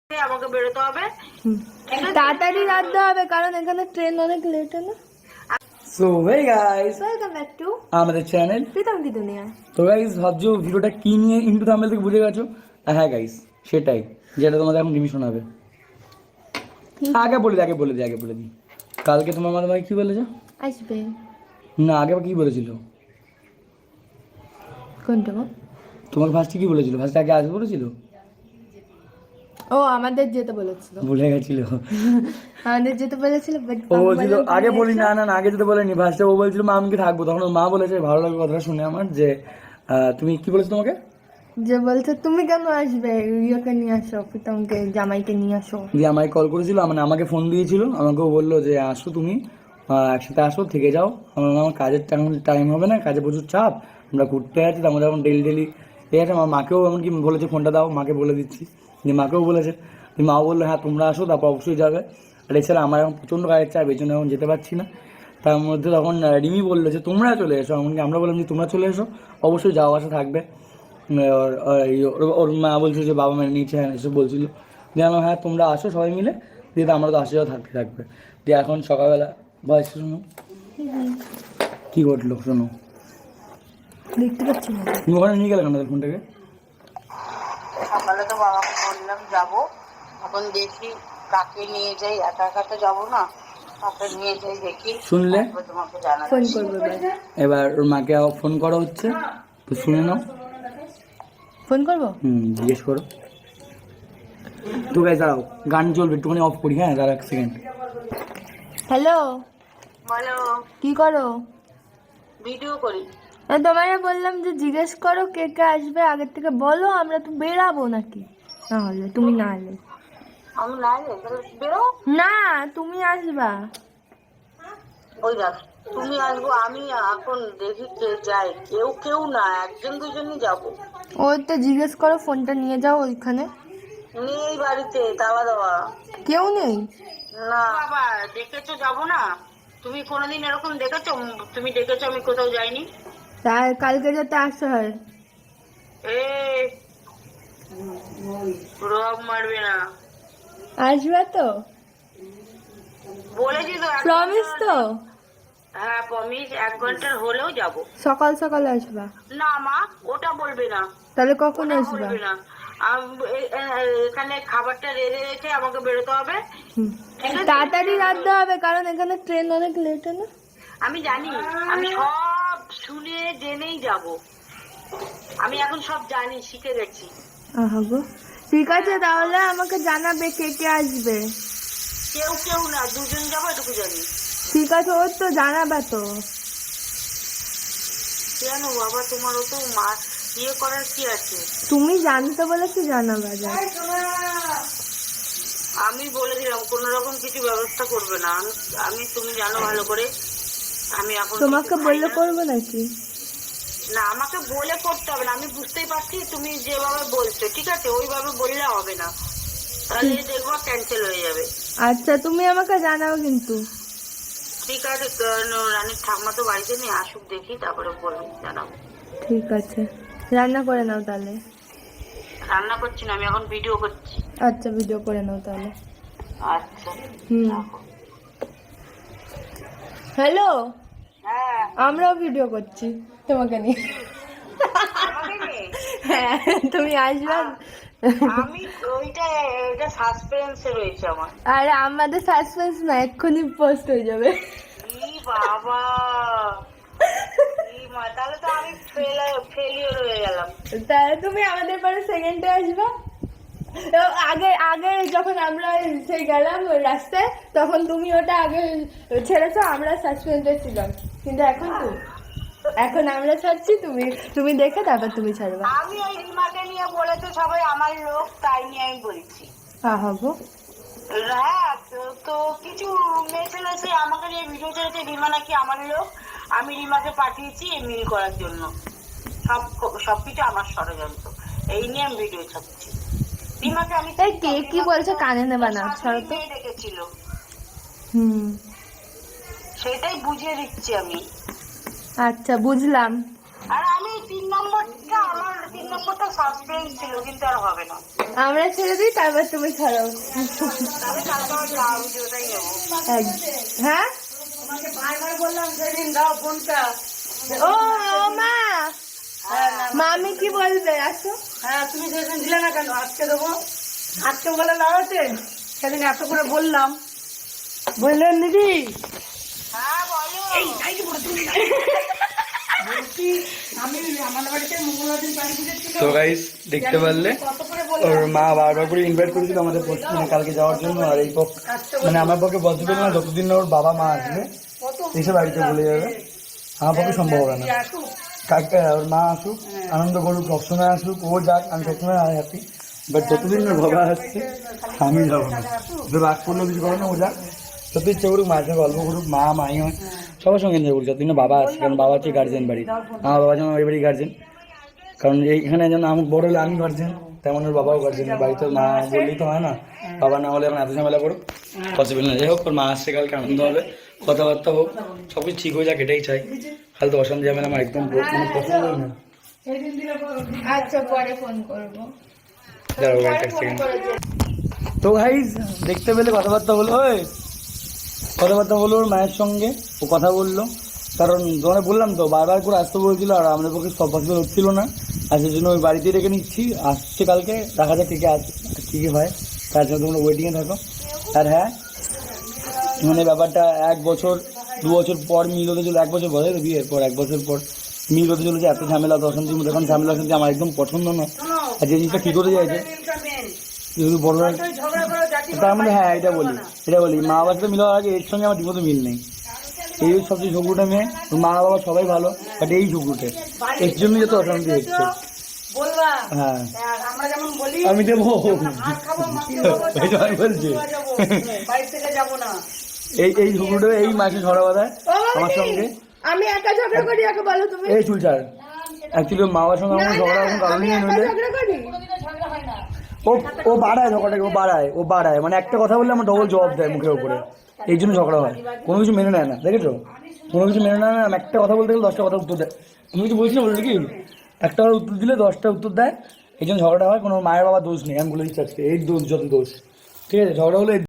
আমাকে বেরোতে হবে, তাড়াতাড়ি রাখতে হবে কারণ এখানে ট্রেন অনেক লেট না। So hey guys, welcome back to আমাদের চ্যানেল প্রীতম কি দুনিয়া। তো গাইস ভাবছো ভিডিওটা কি নিয়ে ইন্টু থাম্বনেল থেকে বুঝে গেছো। হ্যাঁ গাইস, সেটাই যেটা তোমাদের এখন রিমি শোনাবে। আগে বলে দিই কালকে তোমার মামা কি বলেছে? আসবে না আগে কি বলেছিল? কোনটা? তোমাকে ফার্স্টে কি বলেছিল? ফার্স্টে আগে আসবে বলেছিল? ও আমাদের যেতে বলেছিল, ভুলে গেছিল। আমাদের যেতে বলেছিল বাট ও বলছিল আগে বলি না না না, আগে যেতে বলেনি। ফার্স্টে ও বলছিল মা আমি কি থাকবো, তখন ওর মা বলেছে, ভালো লাগে কথাটা শুনে আমার, যে তুমি কি বলেছো তোমাকে? যে বলছে তুমি কেন আসবে, ইয়েকে নিয়ে আসো, প্রীতমকে জামাইকে নিয়ে আসো। দিয়ে আমাকে কল করেছিল, মানে আমাকে ফোন দিয়েছিল, আমাকেও বললো যে আসো তুমি একসাথে আসো, থেকে যাও। আমার কাজের টাইম হবে না, কাজে প্রচুর চাপ, আমরা ঘুরতে আছি, আমাদের এখন ডেলি ঠিক আছে। আমার মাকেও এমনকি বলেছে ফোনটা দাও, মাকে বলে দিচ্ছি। দিয়ে মাকেও বলেছে, দিয়ে মাও বললো হ্যাঁ তোমরা আসো, তারপর অবশ্যই যাবে। আর এছাড়া আমার এখন প্রচণ্ড কাজের চাপ, এই জন্য এখন যেতে পারছি না। তার মধ্যে তখন রিমি বললো যে তোমরা চলে এসো, এমনকি আমরা বললাম যে তোমরা চলে এসো, অবশ্যই যাওয়া আসা থাকবে। ওর মা বলছিল যে বাবা মেনে নিচ্ছে, হ্যাঁ এসব বলছিল। দিয়ে আমরা হ্যাঁ তোমরা আসো সবাই মিলে, দিয়ে আমরা তো আসা যাওয়া থাকতে থাকবে। দিয়ে এখন সকালবেলা বয়স শোনো কী ঘটলো, শোনো। দেখতে পাচ্ছি না তুমি ওখানে নিয়ে গেলে কেন ফোনটাকে? সকালে তো বাবাকে বললাম যাবো, এখন দেখি কাকে নিয়ে যাই, একা একা তো যাবো না, কাকে নিয়ে যাই দেখি, শুনলে? তারপর তোমাকে জানাবো। ফোন করবো এবার, এবার ওর মাকে ফোন করা হচ্ছে, তো শুনে নাও। ফোন করবো। জিজ্ঞেস করো। তো গাইস দাঁড়াও, গান চলবে, একটুখানি অফ করি। হ্যাঁ দাঁড়া এক সেকেন্ড। হ্যালো, বলো, কি করো? ভিডিও করি। তোমায় বললাম যে জিজ্ঞেস করো কে কে আসবে, আগের থেকে বলো, আমরা তো বেরাবো নাকি, না হলে তুমি না এলে। আমি না এলে তাহলে বেরো। না তুমি আসবা। ওই দেখ, তুমি আসবো, আমি এখন দেখি কে যায়, কেউ না, একজন দুজনই যাবো। ওই তো জিজ্ঞেস করো, ফোনটা নিয়ে যাও ওইখানে। নেই বাড়িতে, দাওয়া দাওয়া কেউ নেই? না বাবা, দেখেছো যাবো না? তুমি কোনোদিন এরকম দেখেছো? তুমি দেখেছো আমি কোথাও যাইনি? তাই কালকে যাতে আসতে হয়। এ রব মারবে না, আসবে তো? বলেছি তো, প্রমিস তো? হ্যাঁ প্রমিস, 1 ঘন্টার হলেও যাবো। সকাল সকাল আসবা? না মা, ওটা বলবে না, তাহলে কখন ওটা আসবা? বলবে না। এখানে খাবারটা রেডি রেখে আমাকে বেরোতে হবে। ঠিক আছে? তাড়াতাড়ি রাখতে হবে কারণ এখানে ট্রেন অনেক লেট না। আমি জানি, আমি সব শুনে জেনেই যাব, আমি এখন সব জানি, শিখে গেছি। আহাগো, ঠিক আছে তাহলে আমাকে জানাবে কে কে আসবে। কেউ না, দুজন যাবো এটুকু জানি। ঠিক আছে, ওর তো জানাবা তো। কেন বাবা, তোমার ও তো মা ইয়ে করার কি আছে? তুমি জানতে বলেছি, জানাবা যা। আমি বলে দিলাম কোন রকম কিছু ব্যবস্থা করবে না। আমি তুমি জানো ভালো করে, আমি এখন তোমাকে কিছু খাই বললে না। করবো নাকি? না আমাকে বলে করতে হবে না, আমি বুঝতেই পারছি তুমি যেভাবে বলছো, ঠিক আছে ওইভাবে বললে হবে না, তাহলে দেখবো ক্যান্সেল হয়ে যাবে। আচ্ছা তুমি আমাকে জানাও কিন্তু। ঠিক আছে, রানীর ঠাম্মা তো বাড়িতে নেই, আসুক দেখি তারপরে বলবো, জানাবো। ঠিক আছে, রান্না করে নাও তাহলে। রান্না করছি না, আমি এখন ভিডিও করছি। আচ্ছা ভিডিও করে নাও তাহলে। আচ্ছা রাখো। হ্যালো, হ্যাঁ আমরাও ভিডিও করছি তোমাকে নিয়ে। আমাকে নিয়ে? হ্যাঁ তুমি আসবে। আমি ওইটা সাসপেন্সে রয়েছে আমার। আরে আমাদের সাসপেন্স না, এক্ষুনি পোস্ট হয়ে যাবে। ই বাবা, ই মা, তাহলে তো আমি ফেলিওর হয়ে গেলাম। তাহলে তুমি আমাদের পরে সেকেন্ডে আসবে। তো আগে আগে যখন আমরা সেই গেলাম ওই রাস্তায়, তখন তুমি ওটা আগে ছেড়েছো, আমরা সাসপেন্সে ছিলাম, কিন্তু এখন আমরা ছাড়ছি, তুমি দেখে তারপর তুমি ছাড়বা। আমি ওই রিমাকে নিয়ে বলেছে সবাই আমার লোক, তাই নিয়ে আমি বলছি। হবো। হ্যাঁ তো কিছু মেয়ে ছেলে এসে আমাকে নিয়ে ভিডিও ছেড়েছে, রিমা নাকি আমার লোক, আমি রিমাকে পাঠিয়েছি এই মিল করার জন্য, সবকিছু আমার ষড়যন্ত্র, এই নিয়ে আমি ভিডিও ছাড়ছি। রিমাকে আমি কে কি বলছে কানে নেবা না, ছাড়ো তো। দেখেছিল, হুম, সেটাই বুঝিয়ে দিচ্ছি আমি। আচ্ছা বুঝলাম। আর আমি 3 নম্বরটা সাসপেন্স ছিল, কিন্তু আর হবে না। আমরা ছেড়ে দিই, তারপর তুমি ছাড়াও। তাহলে কালকে আমার যা বুঝি ওটাই নেবো। হ্যাঁ, তোমাকে বারবার বললাম সেদিন দাও ফোনটা। ও ও মা, মামি কি বলবে? আসো। হ্যাঁ, তুমি সেদিন দিলে না কেন? আজকে দেবো। আজকে বলে দাঁড়াতে সেদিন এত করে বললাম। বললেন দিদি? হ্যাঁ বলো। বলছি আমি আমাদের বাড়িতে মঙ্গলবার দিন বাড়ি দিয়েছিল। তো গাইস দেখতে পারলে কত করে ওর মা বারবার করে ইনভাইট করেছিল আমাদের মানে কালকে যাওয়ার জন্য। আর এই মানে আমার পক্ষে পসিবল না, যতদিন না ওর বাবা মা আসবে এসে বাড়িতে বলে যাবে, আমার পক্ষে সম্ভব হবে না। কালকে ওর মা আসুক, আনন্দ করুক, সবসময় আসুক, ও যাক, আমি সবসময় হ্যাপি। বাট যতদিন ওর বাবা আসছে আমি যাবো না। তো রাগ করলেও কিছু করে না, ও যাক, যত ইচ্ছা করুক, মায়ের সঙ্গে গল্প করুক, মা মাই হয় সবার সঙ্গে এনজয় করুক, যতদিন না বাবা আসছে। কারণ বাবা হচ্ছে গার্জেন বাড়ি, আমার বাবা যেমন ওই বাড়ি গার্জেন। কারণ এইখানে যেন আমি বড় হলে আমি গার্জেন, তেমন ওর বাবাও গার্জেন। বাড়িতে মা বললেই তো হয় না, বাবা না হলে এখন এত ঝামেলা করুক, পসিবল না। যাই হোক, ওর মা আসছে কালকে, আনন্দ হবে, কথাবার্তা হোক, সব কিছু ঠিক হয়ে যাক, এটাই চাই। খালি তো অশান্তি যাবে না, আমার একদম পছন্দই না। আচ্ছা, পরে ফোন করবো। দাঁড়াও একটা সেকেন্ড। তো গাইস দেখতে পেলে কথাবার্তা হলো, কথাবার্তা হলো ওর মায়ের সঙ্গে, ও কথা বললো। কারণ তোমাকে বললাম তো, বারবার করে আসতে বলছিল, আর আমাদের পক্ষে সব পসিবল হচ্ছিল না। আর সেই জন্য ওই বাড়িতেই রেখে নিচ্ছি, আসছে কালকে, দেখা যাক কে আসে, কী কী হয়, তার জন্য তোমরা ওয়েটিংয়ে থাকো। আর হ্যাঁ, মানে ব্যাপারটা 1 বছর 2 বছর পর মিল হতে চলে, 1 বছর বলে বিয়ের পর 1 বছর পর মিল হতে চলেছে। এত ঝামেলা অশান্তির মধ্যে, এখন ঝামেলা অশান্তি আমার একদম পছন্দ নয়। আর যে জিনিসটা কী করে যাইছে যদি বড়রা, তার মানে হ্যাঁ এটা বলি মা বাবার সাথে মিল হওয়ার আগে এর সঙ্গে আমার ঠিকমতো মিল নেই। এই সবচেয়ে ঝগড়ুটা মেয়ে, মা বাবা সবাই ভালো, বাট এই ঝগড়ুটে, এর জন্যই যত অশান্তি হচ্ছে। হ্যাঁ, আমি দেবো, আমি বলছি এই ঝগড়ুটা, এই মাসে ঝড়া বাঁধায় আমার সঙ্গে। আমি একা ঝগড়া করি, একা বলো তুমি। এই চুল ছাড়, অ্যাকচুয়ালি মা বাবার সঙ্গে আমার ঝগড়া এখন কারণ আমি নিয়ে একা নইলে ঝগড়া করি। ও বাড়ায় ঝগড়াটাকে, ও বাড়ায়, মানে একটা কথা বললে আমার ডবল জবাব দেয় মুখের উপরে, এই জন্য ঝগড়া হয়। কোনো কিছু মেনে নেয় না, দেখেছো, কোনো কিছু মেনে নেয় না। আমি একটা কথা বলতে গেলে 10টা কথা উত্তর দেয়। আমি কিছু বলছি না, বলছি কি, একটা কথা উত্তর দিলে 10টা উত্তর দেয়, এই জন্য ঝগড়া হয়। কোনো মায়ের বাবার দোষ নেই, আমি বলে দিচ্ছি আজকে, এই দোষ যত দোষ, ঠিক আছে, ঝগড়া হলে